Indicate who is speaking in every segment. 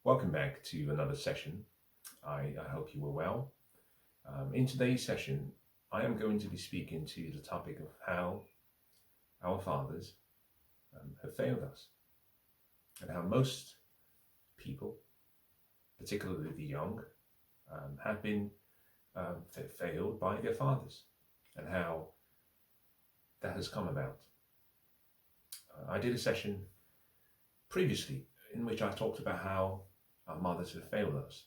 Speaker 1: Welcome back to another session. I hope you were well. In today's session, I am going to be speaking to the topic of how our fathers have failed us, and how most people, particularly the young, have been failed by their fathers, and how that has come about. I did a session previously in which I talked about how our mothers have failed us.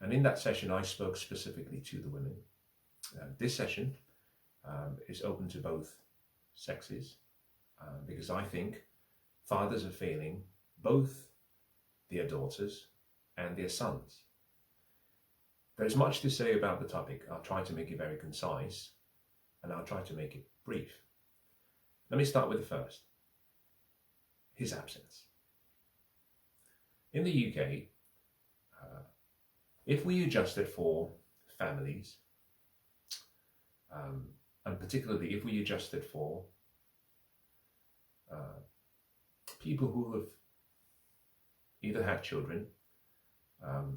Speaker 1: And in that session, I spoke specifically to the women. This session is open to both sexes because I think fathers are failing both their daughters and their sons. There's much to say about the topic. I'll try to make it very concise and I'll try to make it brief. Let me start with the first. His absence. In the UK, if we adjusted for families, and particularly if we adjusted for people who have either had children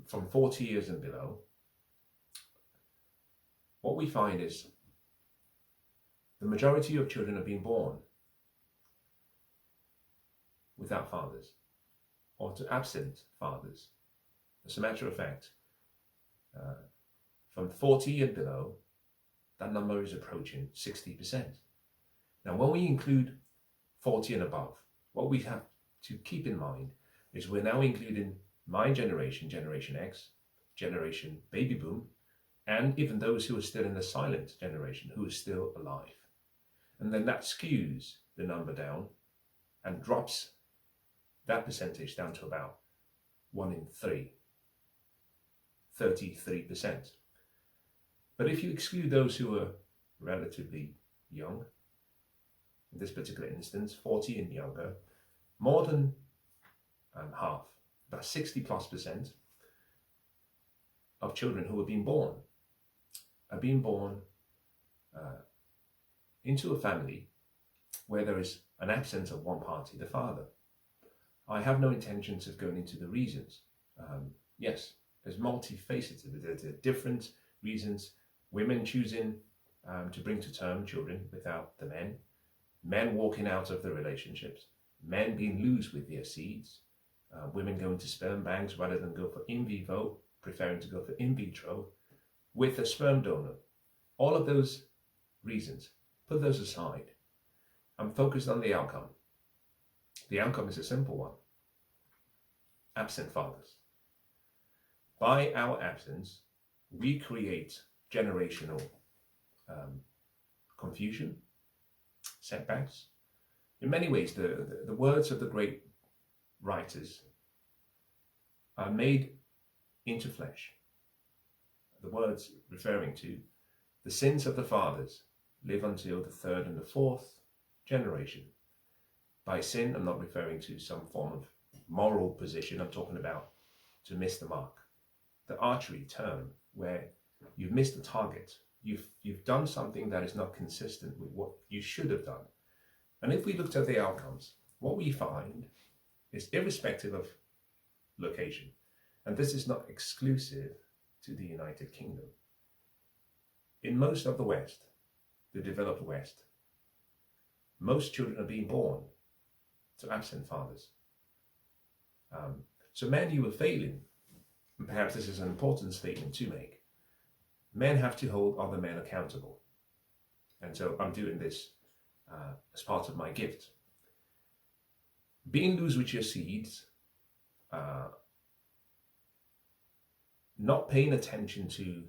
Speaker 1: from 40 years and below, what we find is the majority of children are being born without fathers or to absent fathers. As a matter of fact, from 40 and below, that number is approaching 60%. Now, when we include 40 and above, what we have to keep in mind is we're now including my generation, Generation X, Generation Baby Boom, and even those who are still in the silent generation, who are still alive. And then that skews the number down and drops that percentage down to about 1 in 3, 33%. But if you exclude those who are relatively young, in this particular instance, 40 and younger, more than half, about 60+% of children who are being born into a family where there is an absence of one party, the father. I have no intentions of going into the reasons. Yes, there's multifaceted. There are different reasons. Women choosing to bring to term children without the men walking out of the relationships, men being loose with their seeds, women going to sperm banks rather than go for in vivo, preferring to go for in vitro with a sperm donor. All of those reasons, put those aside. I'm focused on the outcome. The outcome is a simple one. Absent fathers. By our absence, we create generational confusion, setbacks. In many ways, the words of the great writers are made into flesh. The words referring to the sins of the fathers live until the third and the fourth generation. By sin, I'm not referring to some form of moral position. I'm talking about to miss the mark. The archery term where you've missed the target. You've done something that is not consistent with what you should have done. And if we looked at the outcomes, what we find is irrespective of location, and this is not exclusive to the United Kingdom. In most of the West, the developed West, most children are being born to absent fathers. So men, you are failing, and perhaps this is an important statement to make. Men have to hold other men accountable. And so I'm doing this as part of my gift. Being loose with your seeds, not paying attention to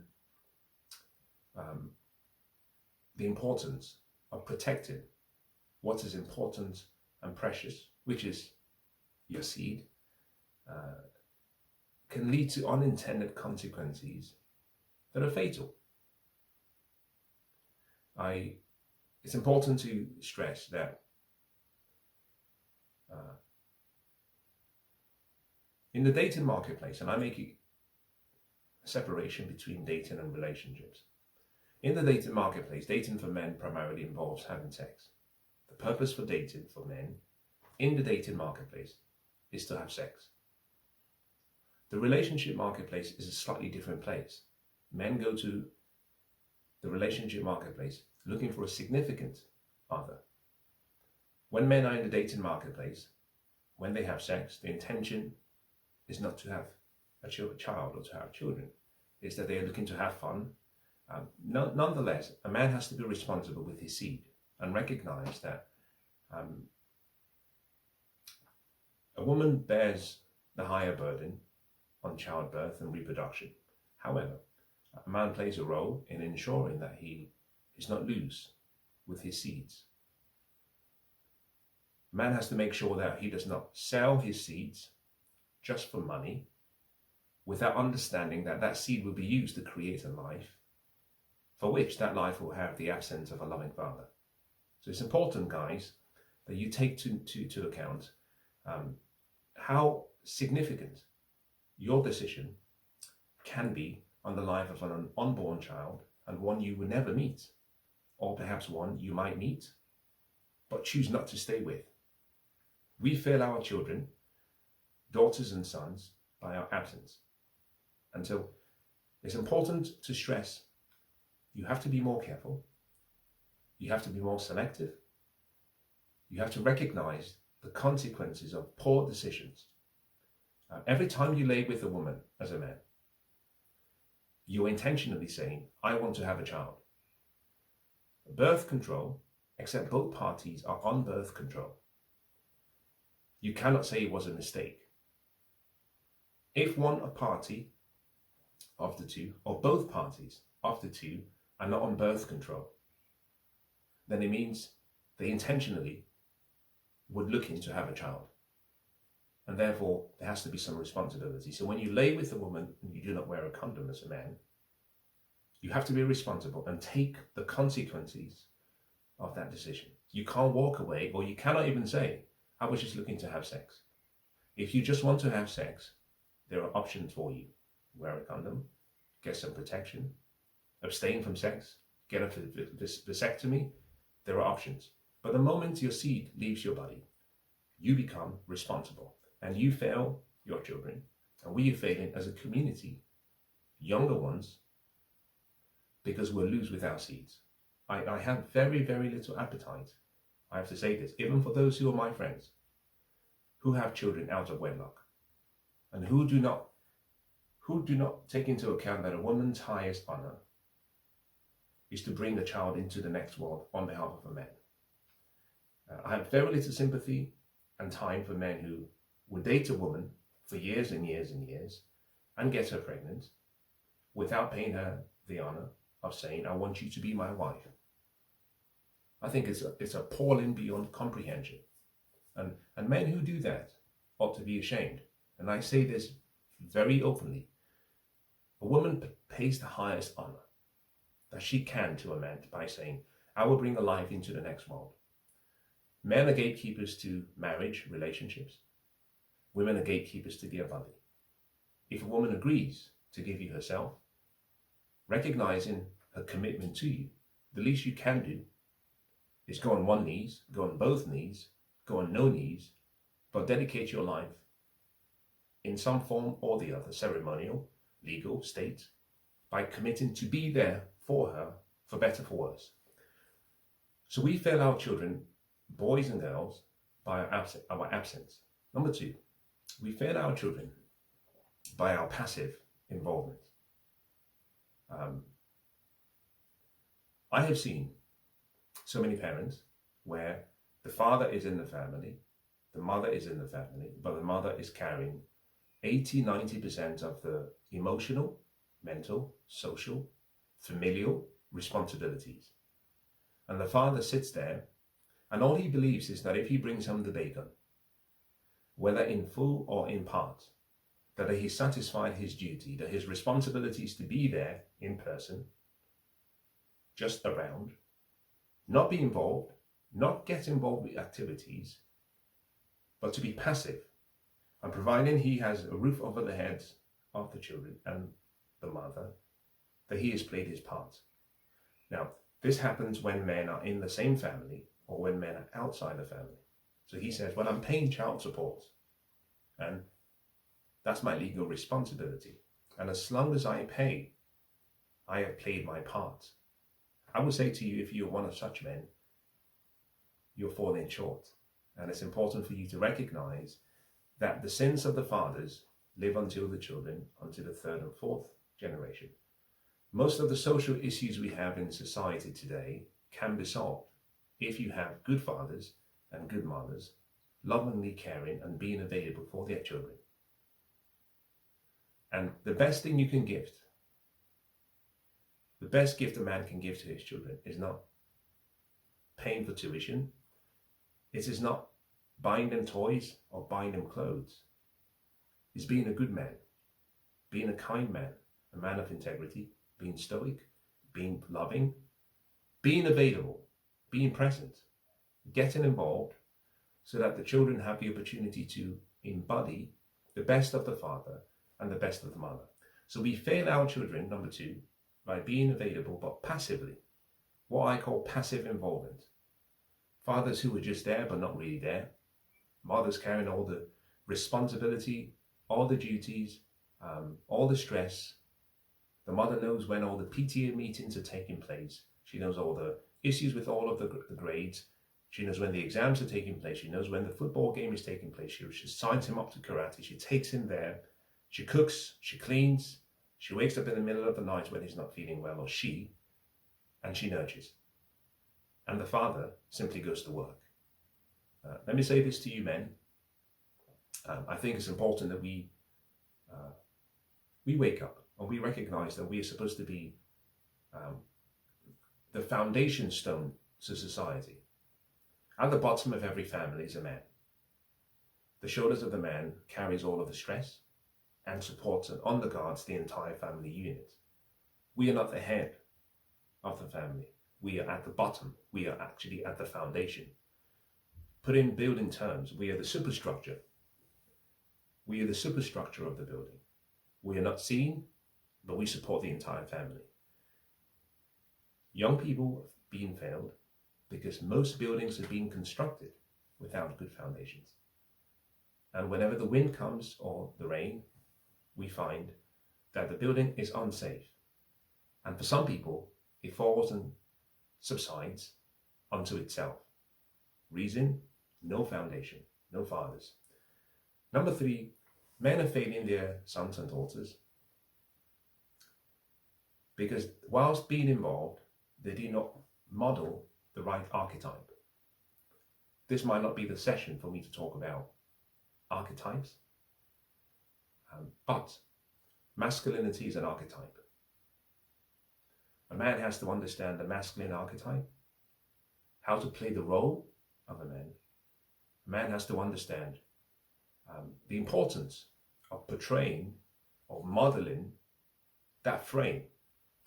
Speaker 1: the importance of protecting what is important and precious, which is your seed, can lead to unintended consequences that are fatal. It's important to stress that in the dating marketplace, and I make a separation between dating and relationships. In the dating marketplace, dating for men primarily involves having sex. The purpose for dating for men in the dating marketplace is to have sex. The relationship marketplace is a slightly different place. Men go to the relationship marketplace looking for a significant other. When men are in the dating marketplace, when they have sex, the intention is not to have a child or to have children. It's that they are looking to have fun. Nonetheless, a man has to be responsible with his seed and recognize that a woman bears the higher burden on childbirth and reproduction. However, a man plays a role in ensuring that he is not loose with his seeds. A man has to make sure that he does not sell his seeds just for money, without understanding that that seed will be used to create a life for which that life will have the absence of a loving father. So it's important, guys, that you take to account how significant your decision can be on the life of an unborn child, and one you will never meet, or perhaps one you might meet but choose not to stay with. We fail our children, daughters and sons, by our absence. And so it's important to stress, you have to be more careful, you have to be more selective, you have to recognize the consequences of poor decisions. Every time you lay with a woman as a man, you're intentionally saying, I want to have a child. Birth control, except both parties are on birth control. You cannot say it was a mistake. If one party of the two, or both parties of the two, are not on birth control, then it means they intentionally would look in to have a child. And therefore, there has to be some responsibility. So when you lay with a woman and you do not wear a condom as a man, you have to be responsible and take the consequences of that decision. You can't walk away, or you cannot even say, I was just looking to have sex. If you just want to have sex, there are options for you. Wear a condom, get some protection, abstain from sex, get a vasectomy. There are options. But the moment your seed leaves your body, you become responsible, and you fail your children, and we are failing as a community, younger ones, because we're loose with our seeds. I have very, very little appetite, I have to say this, even for those who are my friends, who have children out of wedlock, and who do not take into account that a woman's highest honor is to bring a child into the next world on behalf of a man. I have very little sympathy and time for men who would date a woman for years and years and years and get her pregnant without paying her the honor of saying, I want you to be my wife. I think it's appalling beyond comprehension. And men who do that ought to be ashamed. And I say this very openly. A woman pays the highest honor that she can to a man by saying, I will bring a life into the next world. Men are gatekeepers to marriage, relationships. Women are gatekeepers to their body. If a woman agrees to give you herself, recognizing her commitment to you, the least you can do is go on one knees, go on both knees, go on no knees, but dedicate your life in some form or the other, ceremonial, legal, state, by committing to be there for her, for better, for worse. So we fail our children, boys and girls, by our absence. Number two, we fail our children by our passive involvement. I have seen so many parents where the father is in the family, the mother is in the family, but the mother is carrying 80-90% of the emotional, mental, social, familial responsibilities. And the father sits there, and all he believes is that if he brings home the bacon, whether in full or in part, that he satisfied his duty, that his responsibility is to be there in person, just around, not be involved, not get involved with activities, but to be passive, and providing he has a roof over the heads of the children and the mother, that he has played his part. Now, this happens when men are in the same family or when men are outside the family. So he says, well, I'm paying child support. And That's my legal responsibility. And as long as I pay, I have played my part. I would say to you, if you're one of such men, you're falling short. And it's important for you to recognize that the sins of the fathers live until the children, until the third and fourth generation. Most of the social issues we have in society today can be solved if you have good fathers and good mothers, lovingly caring and being available for their children. And the best thing you can gift, the best gift a man can give to his children is not paying for tuition. It is not buying them toys or buying them clothes. It's being a good man, being a kind man, a man of integrity, being stoic, being loving, being available, being present, getting involved so that the children have the opportunity to embody the best of the father and the best of the mother. So we fail our children, number two, by being available but passively, what I call passive involvement. Fathers who are just there but not really there. Mothers carrying all the responsibility, all the duties, all the stress. The mother knows when all the PTA meetings are taking place. She knows all the issues with all of the grades. She knows when the exams are taking place. She knows when the football game is taking place. She signs him up to karate. She takes him there. She cooks. She cleans. She wakes up in the middle of the night when he's not feeling well, and she nurtures. And the father simply goes to work. Let me say this to you men. I think it's important that we wake up and we recognize that we are supposed to be the foundation stone to society. At the bottom of every family is a man. The shoulders of the man carries all of the stress and supports and undergirds the entire family unit. We are not the head of the family. We are at the bottom. We are actually at the foundation. Put in building terms, we are the superstructure. We are the superstructure of the building. We are not seen, but we support the entire family. Young people being failed because most buildings are being constructed without good foundations. And whenever the wind comes or the rain, we find that the building is unsafe. And for some people, it falls and subsides onto itself. Reason, no foundation, no fathers. Number three, men are failing their sons and daughters because whilst being involved, they do not model the right archetype. This might not be the session for me to talk about archetypes, but masculinity is an archetype. A man has to understand the masculine archetype, how to play the role of a man. A man has to understand the importance of portraying or modeling that frame,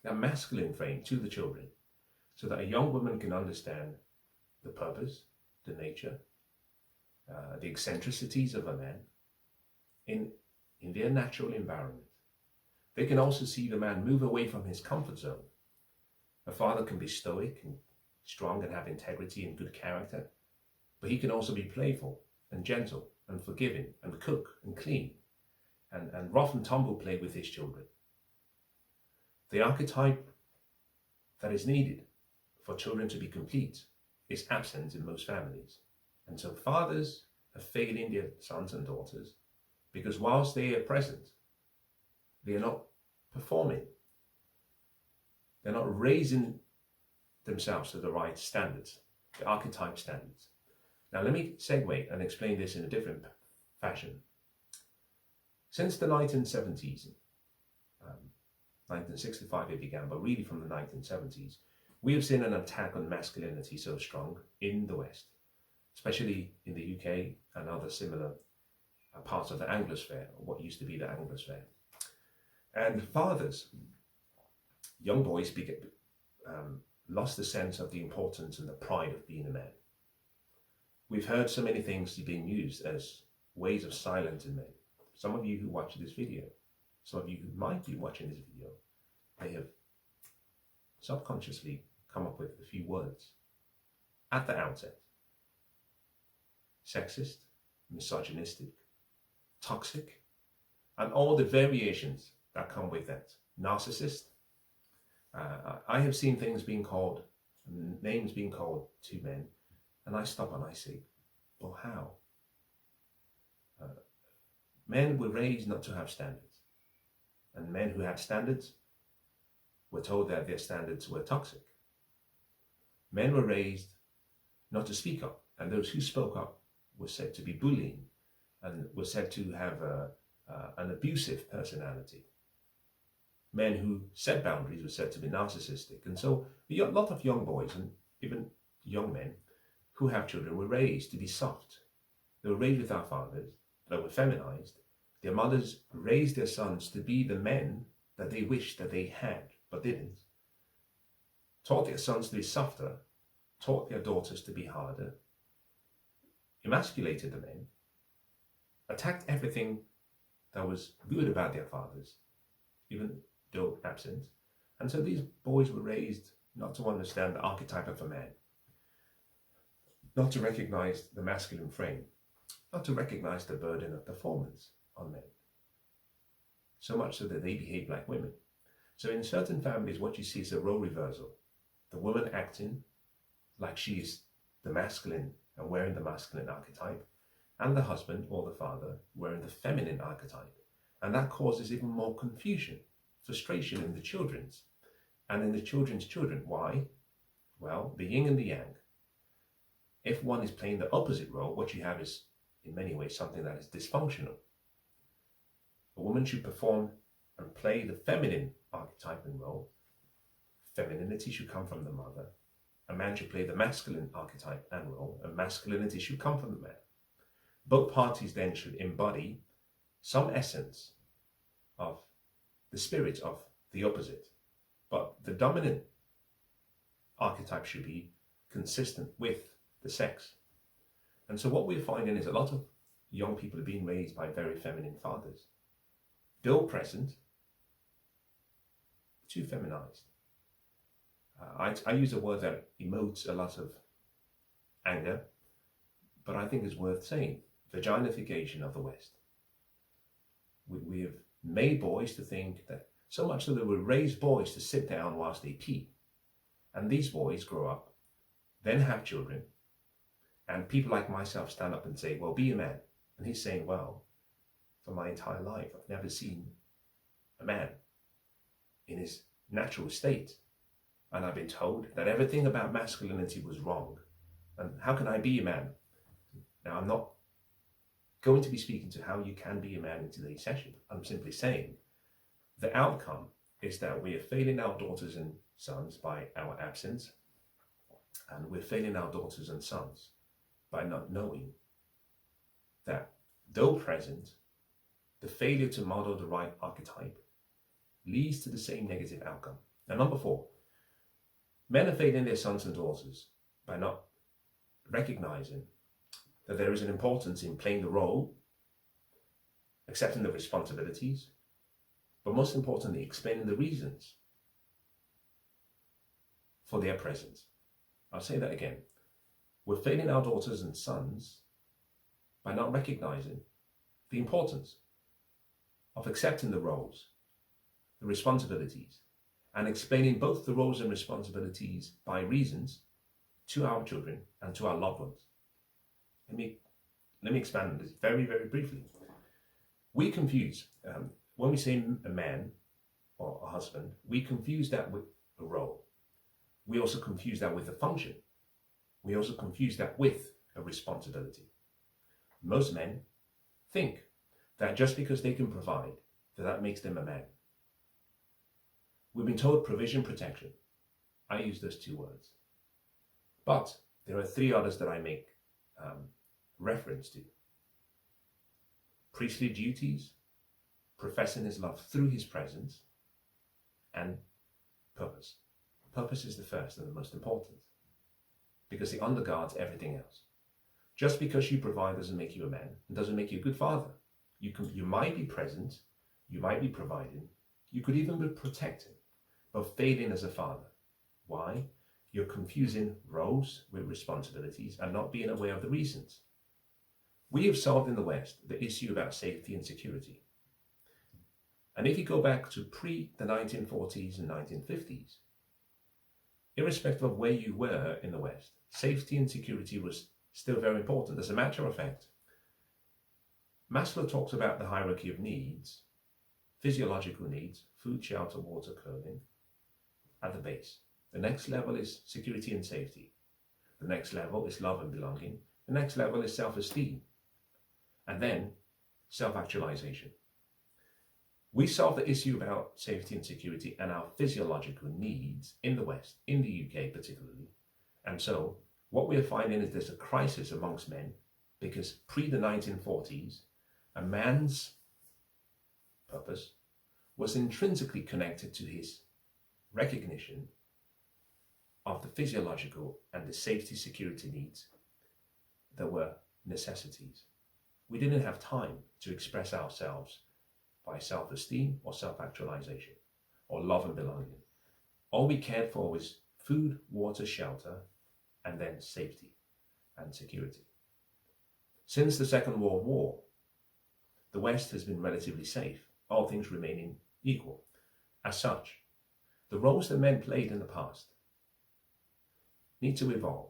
Speaker 1: that masculine frame to the children, so that a young woman can understand the purpose, the nature, the eccentricities of a man in their natural environment. They can also see the man move away from his comfort zone. A father can be stoic and strong and have integrity and good character, but he can also be playful and gentle and forgiving and cook and clean and rough and tumble play with his children. The archetype that is needed for children to be complete is absent in most families. And so fathers are failing their sons and daughters because whilst they are present, they are not performing. They're not raising themselves to the right standards, the archetype standards. Now let me segue and explain this in a different fashion. Since the 1970s, 1965 it began, but really from the 1970s, we have seen an attack on masculinity so strong in the West, especially in the UK and other similar parts of the Anglosphere, or what used to be the Anglosphere. And fathers, young boys lost the sense of the importance and the pride of being a man. We've heard so many things being used as ways of silencing men. Some of you who watch this video, some of you who might be watching this video, may have subconsciously come up with a few words at the outset. Sexist, misogynistic, toxic, and all the variations that come with that. Narcissist. I have seen things being called, names being called to men, and I stop and I say, well, how? Men were raised not to have standards, and men who had standards were told that their standards were toxic. Men were raised not to speak up, and those who spoke up were said to be bullying and were said to have an abusive personality. Men who set boundaries were said to be narcissistic. And so a lot of young boys and even young men who have children were raised to be soft. They were raised without fathers. They were feminized. Their mothers raised their sons to be the men that they wished that they had, but didn't. Taught their sons to be softer, taught their daughters to be harder, emasculated the men, attacked everything that was good about their fathers, even though absent. And so these boys were raised not to understand the archetype of a man, not to recognize the masculine frame, not to recognize the burden of performance on men, so much so that they behave like women. So in certain families, what you see is a role reversal. The woman acting like she is the masculine and wearing the masculine archetype, and the husband or the father wearing the feminine archetype. And that causes even more confusion, frustration in the children's and in the children's children. Why? Well, the yin and the yang. If one is playing the opposite role, what you have is, in many ways, something that is dysfunctional. A woman should perform and play the feminine archetype and role. Femininity should come from the mother. A man should play the masculine archetype and role, and masculinity should come from the man. Both parties then should embody some essence of the spirit of the opposite, but the dominant archetype should be consistent with the sex. And so what we're finding is a lot of young people are being raised by very feminine fathers, though present, too feminized. I use a word that emotes a lot of anger, but I think it's worth saying: vaginification of the West. We have made boys to think that, so much so that we raise boys to sit down whilst they pee. And these boys grow up, then have children, and people like myself stand up and say, well, be a man. And he's saying, well, for my entire life, I've never seen a man in his natural state. And I've been told that everything about masculinity was wrong. And how can I be a man? Now, I'm not going to be speaking to how you can be a man in today's session. I'm simply saying the outcome is that we are failing our daughters and sons by our absence, and we're failing our daughters and sons by not knowing that, though present, the failure to model the right archetype leads to the same negative outcome. Now, number 4, men are failing their sons and daughters by not recognizing that there is an importance in playing the role, accepting the responsibilities, but most importantly, explaining the reasons for their presence. I'll say that again. We're failing our daughters and sons by not recognizing the importance of accepting the roles, the responsibilities, and explaining both the roles and responsibilities by reasons to our children and to our loved ones. Let me expand on this very, very briefly. We confuse, when we say a man or a husband, we confuse that with a role. We also confuse that with a function. We also confuse that with a responsibility. Most men think that just because they can provide, that makes them a man. We've been told provision, protection. I use those 2 words. But there are 3 others that I make reference to: priestly duties, professing his love through his presence, and purpose. Purpose is the first and the most important, because it undergirds everything else. Just because you provide doesn't make you a man, and doesn't make you a good father. You might be present, you might be providing, you could even be protecting, but failing as a father. Why? You're confusing roles with responsibilities and not being aware of the reasons. We have solved in the West the issue about safety and security. And if you go back to pre the 1940s and 1950s, irrespective of where you were in the West, safety and security was still very important. As a matter of fact, Maslow talks about the hierarchy of needs, physiological needs, food, shelter, water, clothing, at the base. The next level is security and safety. The next level is love and belonging. The next level is self-esteem. And then self-actualization. We solve the issue about safety and security and our physiological needs in the West, in the UK particularly. And so what we're finding is there's a crisis amongst men because pre the 1940s, a man's purpose was intrinsically connected to his recognition of the physiological and the safety security needs that were necessities. We didn't have time to express ourselves by self-esteem or self-actualization or love and belonging. All we cared for was food, water, shelter, and then safety and security. Since the Second World War, the West has been relatively safe, all things remaining equal. As such, the roles that men played in the past need to evolve.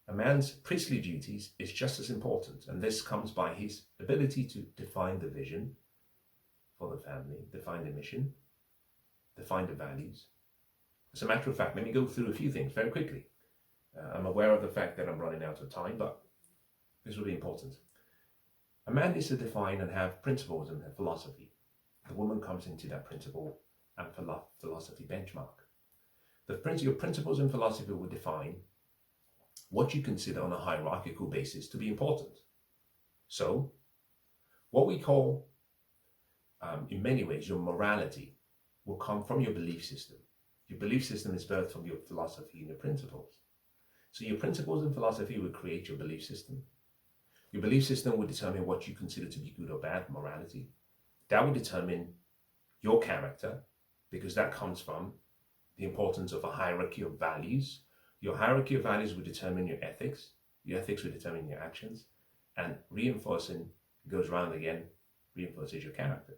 Speaker 1: A man's priestly duties is just as important, and this comes by his ability to define the vision for the family, define the mission, define the values. As a matter of fact, let me go through a few things very quickly. I'm aware of the fact that I'm running out of time, but this will be important. A man needs to define and have principles and philosophy. The woman comes into that principle and philosophy benchmark. Your principles and philosophy will define what you consider on a hierarchical basis to be important. So, what we call, in many ways, your morality will come from your belief system. Your belief system is birthed from your philosophy and your principles. So your principles and philosophy will create your belief system. Your belief system will determine what you consider to be good or bad morality. That will determine your character, because that comes from the importance of a hierarchy of values. Your hierarchy of values will determine your ethics. Your ethics will determine your actions. And reinforcing goes round again, reinforces your character.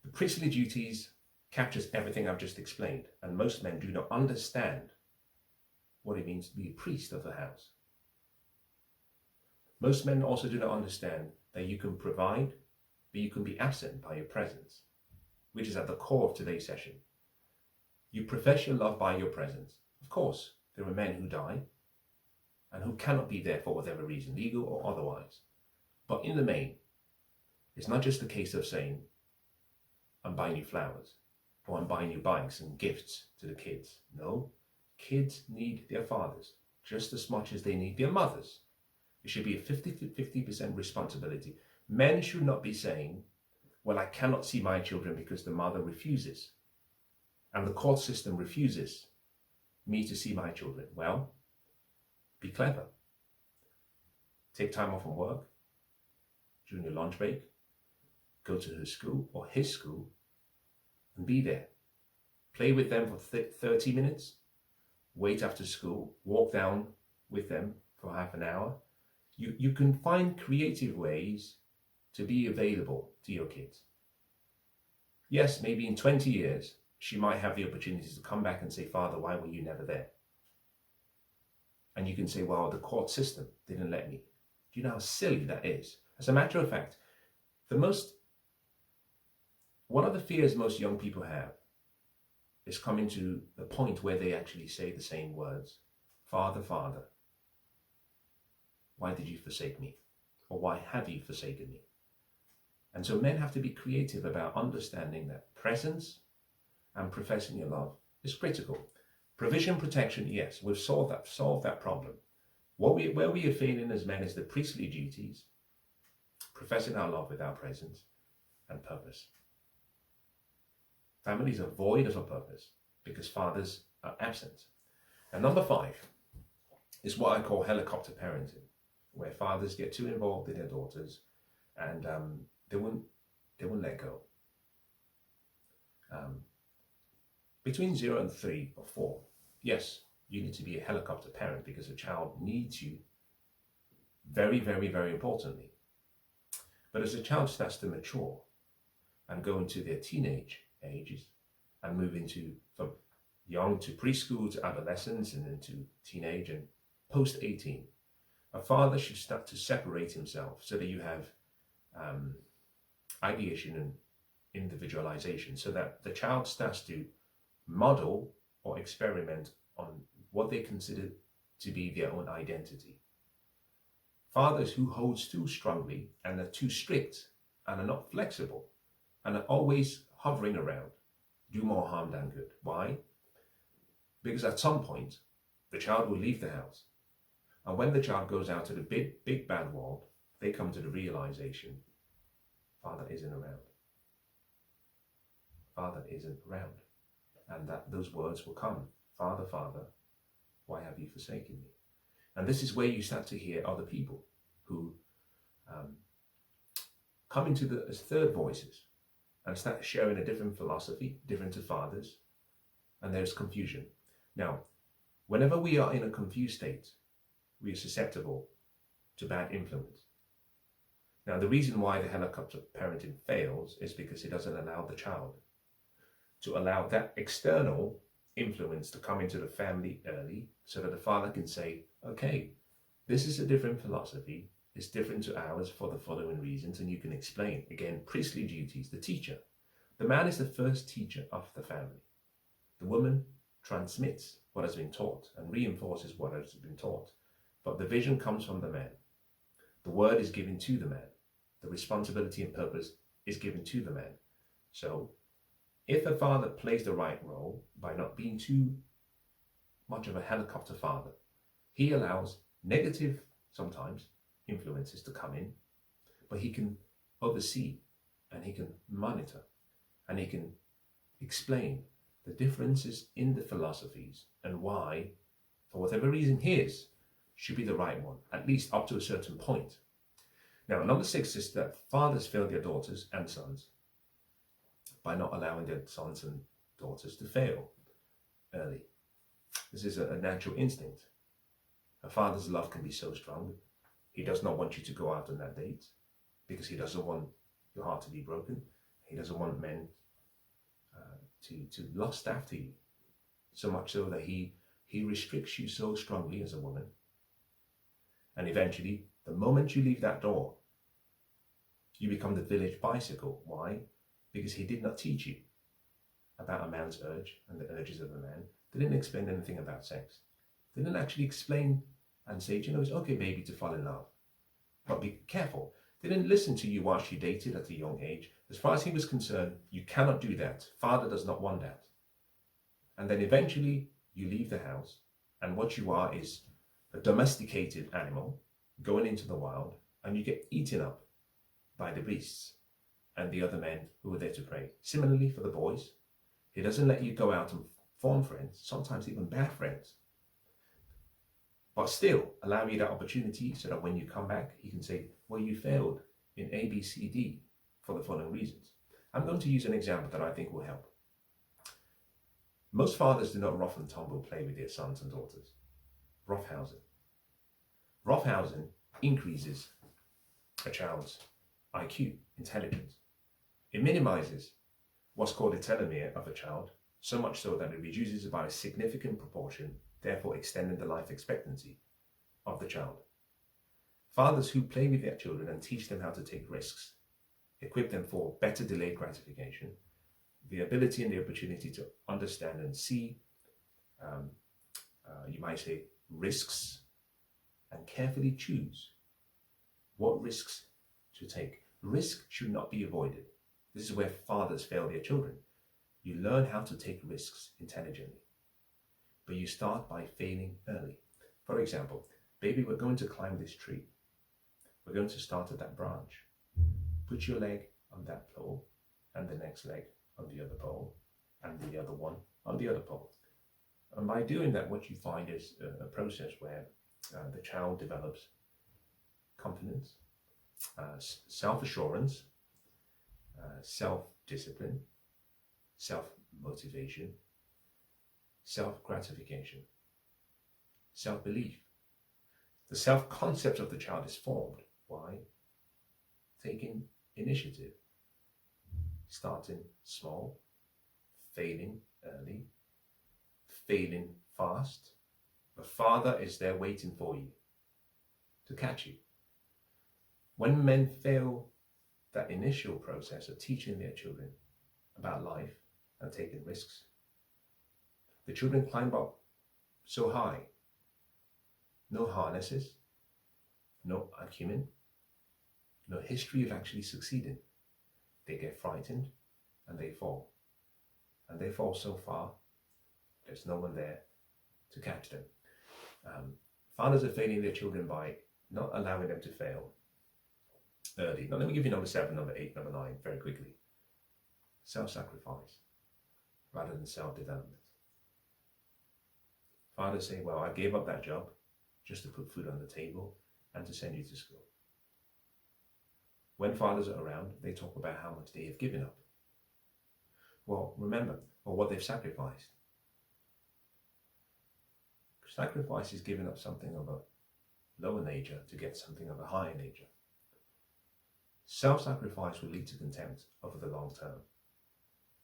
Speaker 1: The priestly duties captures everything I've just explained, and most men do not understand what it means to be a priest of the house. Most men also do not understand that you can provide, but you can be absent by your presence, which is at the core of today's session. You profess your love by your presence. Of course, there are men who die and who cannot be there for whatever reason, legal or otherwise. But in the main, it's not just a case of saying, I'm buying you flowers, or I'm buying you bikes and gifts to the kids. No, kids need their fathers just as much as they need their mothers. It should be a 50% responsibility. Men should not be saying, well, I cannot see my children because the mother refuses, and the court system refuses me to see my children. Well, be clever. Take time off from work during your lunch break, go to her school or his school and be there. Play with them for 30 minutes, wait after school, walk down with them for half an hour. You can find creative ways to be available to your kids. Yes, maybe in 20 years, she might have the opportunity to come back and say, Father, why were you never there? And you can say, well, the court system didn't let me. Do you know how silly that is? As a matter of fact, one of the fears most young people have is coming to the point where they actually say the same words. Father, Father, why did you forsake me? Or why have you forsaken me? And so men have to be creative about understanding that presence and professing your love is critical. Provision, protection, yes, we've solved that problem. Where we are failing as men is the priestly duties, professing our love with our presence and purpose. Families are void of a purpose because fathers are absent. And number 5 is what I call helicopter parenting, where fathers get too involved in their daughters and they won't let go. Between 0 and 3 or 4, yes, you need to be a helicopter parent because a child needs you very, very, very importantly. But as a child starts to mature, and go into their teenage ages and move into from young to preschool to adolescence and into teenage and post 18, a father should start to separate himself so that you have ideation and individualization, so that the child starts to model or experiment on what they consider to be their own identity. Fathers who hold too strongly and are too strict and are not flexible and are always hovering around do more harm than good. Why? Because at some point, the child will leave the house. And when the child goes out to the big bad world, they come to the realization, Father isn't around. Father isn't around. And that those words will come, Father, Father, why have you forsaken me? And this is where you start to hear other people who come into the as third voices and start sharing a different philosophy, different to fathers, and there's confusion. Now, whenever we are in a confused state, we are susceptible to bad influence. Now, the reason why the helicopter parenting fails is because it doesn't allow the child to allow that external influence to come into the family early, so that the father can say, okay, this is a different philosophy, it's different to ours for the following reasons, and you can explain. Again, priestly duties, the teacher. The man is the first teacher of the family. The woman transmits what has been taught and reinforces what has been taught. But the vision comes from the man. The word is given to the man. The responsibility and purpose is given to the man. So, if a father plays the right role by not being too much of a helicopter father, he allows negative, sometimes, influences to come in, but he can oversee and he can monitor and he can explain the differences in the philosophies and why, for whatever reason his should be the right one, at least up to a certain point. Now, number 6 is that fathers fail their daughters and sons by not allowing their sons and daughters to fail early. This is a natural instinct. A father's love can be so strong. He does not want you to go out on that date because he doesn't want your heart to be broken. He doesn't want men to lust after you, so much so that he restricts you so strongly as a woman. And eventually, the moment you leave that door, you become the village bicycle. Why? Because he did not teach you about a man's urge and the urges of a man. They didn't explain anything about sex. They didn't actually explain and say, you know, it's okay, baby, to fall in love. But be careful. They didn't listen to you while she dated at a young age. As far as he was concerned, you cannot do that. Father does not want that. And then eventually you leave the house, and what you are is a domesticated animal going into the wild, and you get eaten up by the beasts and the other men who are there to prey. Similarly for the boys, he doesn't let you go out and form friends, sometimes even bad friends, but still allow you that opportunity so that when you come back, he can say, well, you failed in A, B, C, D for the following reasons. I'm going to use an example that I think will help. Most fathers do not rough and tumble play with their sons and daughters. Roughhousing. Roughhousing increases a child's IQ, intelligence. It minimizes what's called a telomere of a child, so much so that it reduces it by a significant proportion, therefore extending the life expectancy of the child. Fathers who play with their children and teach them how to take risks, equip them for better delayed gratification, the ability and the opportunity to understand and see, you might say, risks, and carefully choose what risks to take. Risk should not be avoided. This is where fathers fail their children. You learn how to take risks intelligently, but you start by failing early. For example, baby, we're going to climb this tree. We're going to start at that branch. Put your leg on that pole and the next leg on the other pole and the other one on the other pole. And by doing that, what you find is a process where the child develops confidence, self-assurance, self-discipline, self-motivation, self-gratification, self-belief. The self-concept of the child is formed. Why? Taking initiative. starting small, failing early, failing fast. The Father is there waiting for you to catch you. When men fail that initial process of teaching their children about life and taking risks, the children climb up so high, no harnesses, no acumen, no history of actually succeeding. They get frightened and they fall. And they fall so far, there's no one there to catch them. Fathers are failing their children by not allowing them to fail early. Now, let me give you number 7, number 8, number 9 very quickly. Self-sacrifice rather than self-development. Fathers say, well, I gave up that job just to put food on the table and to send you to school. When fathers are around, they talk about how much they have given up. Well, remember, what they've sacrificed. Sacrifice is giving up something of a lower nature to get something of a higher nature. Self-sacrifice will lead to contempt over the long term.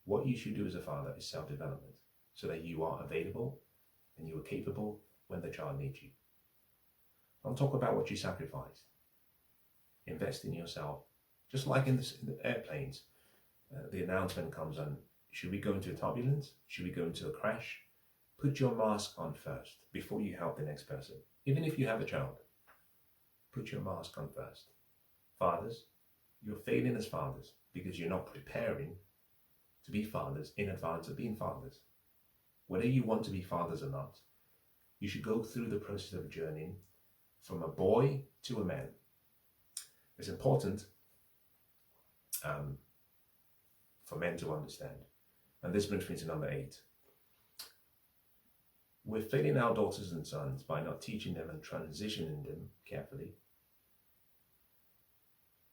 Speaker 1: What you should do as a father is self-development, so that you are available and you are capable when the child needs you. I'll talk about what you sacrificed. Invest in yourself. Just like in the airplanes, the announcement comes on, should we go into a turbulence? Should we go into a crash? Put your mask on first before you help the next person. Even if you have a child, put your mask on first. Fathers, you're failing as fathers because you're not preparing to be fathers in advance of being fathers. Whether you want to be fathers or not, you should go through the process of journeying from a boy to a man. It's important for men to understand. And this brings me to number 8. We're failing our daughters and sons by not teaching them and transitioning them carefully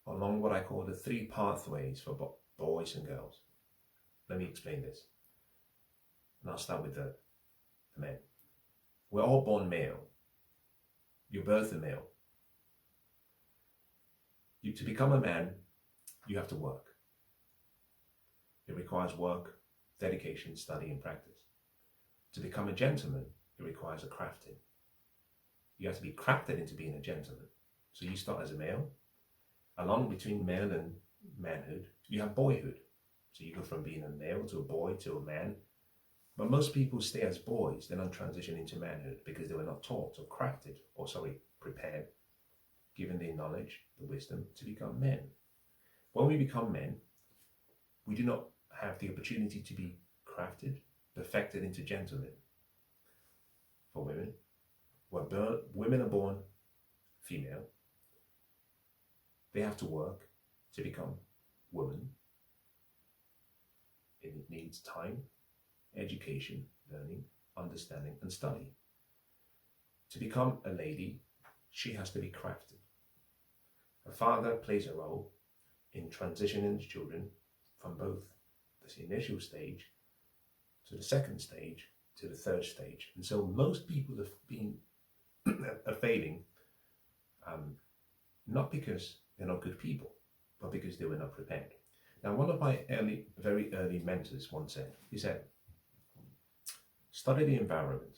Speaker 1: along what I call the 3 pathways for boys and girls. Let me explain this. And I'll start with the men. We're all born male. You're birthed a male. To become a man, you have to work. It requires work, dedication, study, and practice. To become a gentleman, it requires a crafting. You have to be crafted into being a gentleman. So you start as a male. Along between male and manhood, you have boyhood. So you go from being a male to a boy to a man. But most people stay as boys, they don't transition into manhood because they were not taught or crafted, prepared, given the knowledge, the wisdom to become men. When we become men, we do not have the opportunity to be crafted, perfected into gentlemen. For women, women are born female. They have to work to become women. It needs time, education, learning, understanding, and study. To become a lady, she has to be crafted. A father plays a role in transitioning the children from both the initial stage to the second stage to the third stage. And so most people are failing, not because they're not good people, but because they were not prepared. Now, one of my very early mentors once said, he said, study the environment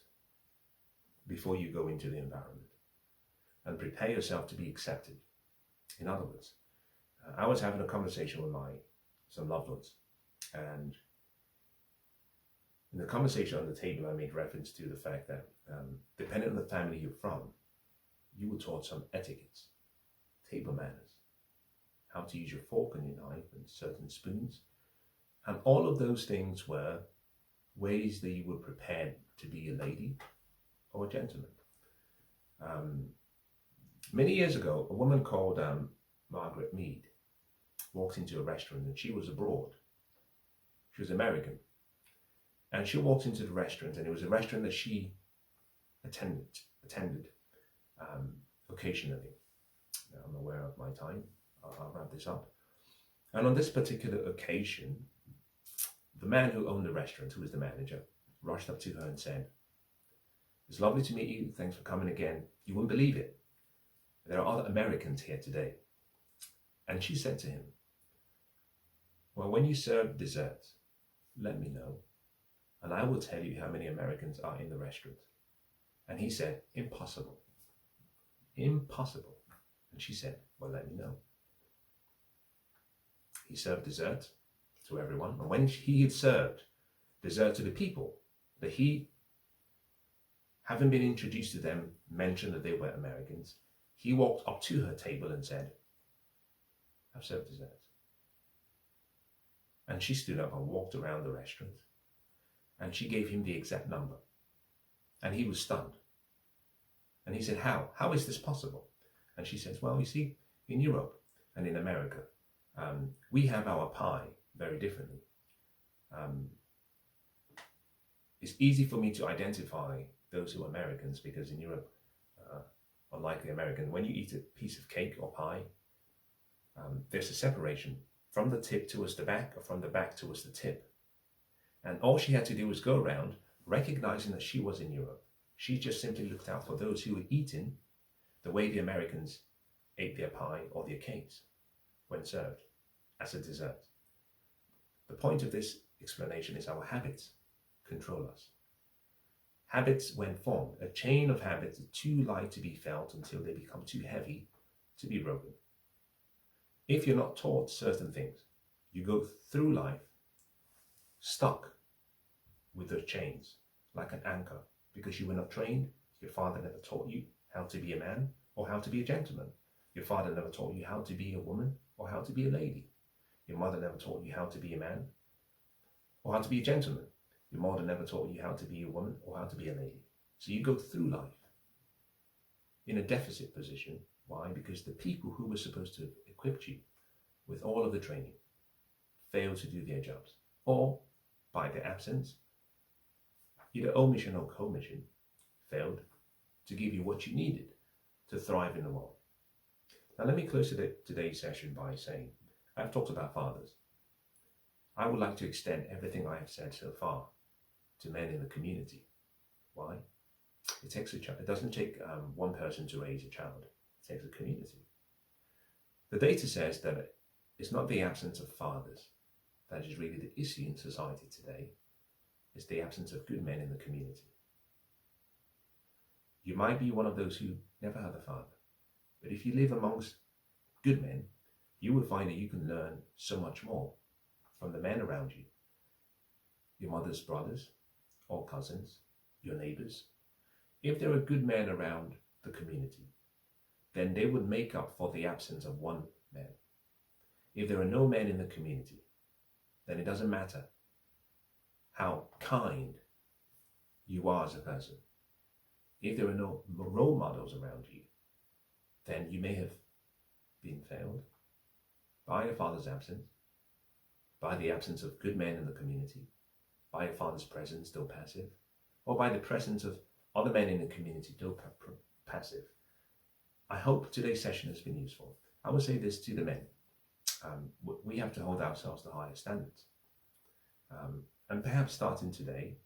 Speaker 1: before you go into the environment and prepare yourself to be accepted. In other words, I was having a conversation with some loved ones, and in the conversation on the table, I made reference to the fact that depending on the family you're from, you were taught some etiquettes, table manners, how to use your fork and your knife and certain spoons. And all of those things were ways that you were prepared to be a lady or a gentleman. Many years ago, a woman called Margaret Mead walked into a restaurant, and she was abroad. She was American. And she walked into the restaurant, and it was a restaurant that she attended occasionally. Now, I'm aware of my time. I'll wrap this up. And on this particular occasion, the man who owned the restaurant, who was the manager, rushed up to her and said, "It's lovely to meet you. Thanks for coming again. You wouldn't believe it. There are other Americans here today." And she said to him, well, when you serve dessert, let me know, and I will tell you how many Americans are in the restaurant. And he said, impossible. Impossible. And she said, well, let me know. He served dessert to everyone. And when he had served dessert to the people that he, having been introduced to them, mentioned that they were Americans, he walked up to her table and said, I've served dessert. And she stood up and walked around the restaurant, and she gave him the exact number. And he was stunned. And he said, how? How is this possible? And she says, well, you see, in Europe and in America, we have our pie very differently. It's easy for me to identify those who are Americans because in Europe, unlike the American, when you eat a piece of cake or pie, there's a separation from the tip towards the back or from the back towards the tip. And all she had to do was go around recognizing that she was in Europe. She just simply looked out for those who were eating the way the Americans ate their pie or their cakes when served as a dessert. The point of this explanation is our habits control us. Habits, when formed, a chain of habits are too light to be felt until they become too heavy to be broken. If you're not taught certain things, you go through life stuck with those chains like an anchor because you were not trained. Your father never taught you how to be a man or how to be a gentleman. Your father never taught you how to be a woman or how to be a lady. Your mother never taught you how to be a man or how to be a gentleman. Your mother never taught you how to be a woman or how to be a lady. So you go through life in a deficit position. Why? Because the people who were supposed to equip you with all of the training failed to do their jobs, or by their absence, either omission or commission, failed to give you what you needed to thrive in the world. Now let me close today's session by saying, I've talked about fathers. I would like to extend everything I have said so far to men in the community. Why? It takes a child. It doesn't take one person to raise a child. It takes a community. The data says that it's not the absence of fathers that is really the issue in society today. It's the absence of good men in the community. You might be one of those who never had a father, but if you live amongst good men, you will find that you can learn so much more from the men around you. Your mother's brothers or cousins, your neighbors. If there are good men around the community, then they would make up for the absence of one man. If there are no men in the community, then it doesn't matter how kind you are as a person. If there are no role models around you, then you may have been failed by your father's absence, by the absence of good men in the community, by your father's presence, still passive, or by the presence of other men in the community, still passive. I hope today's session has been useful. I will say this to the men. We have to hold ourselves to higher standards. And perhaps starting today,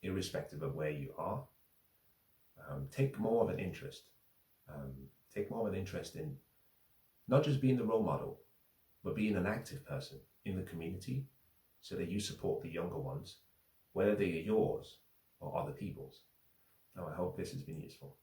Speaker 1: irrespective of where you are, take more of an interest. Take more of an interest in not just being the role model, but being an active person in the community so that you support the younger ones, whether they are yours or other people's. Now, I hope this has been useful.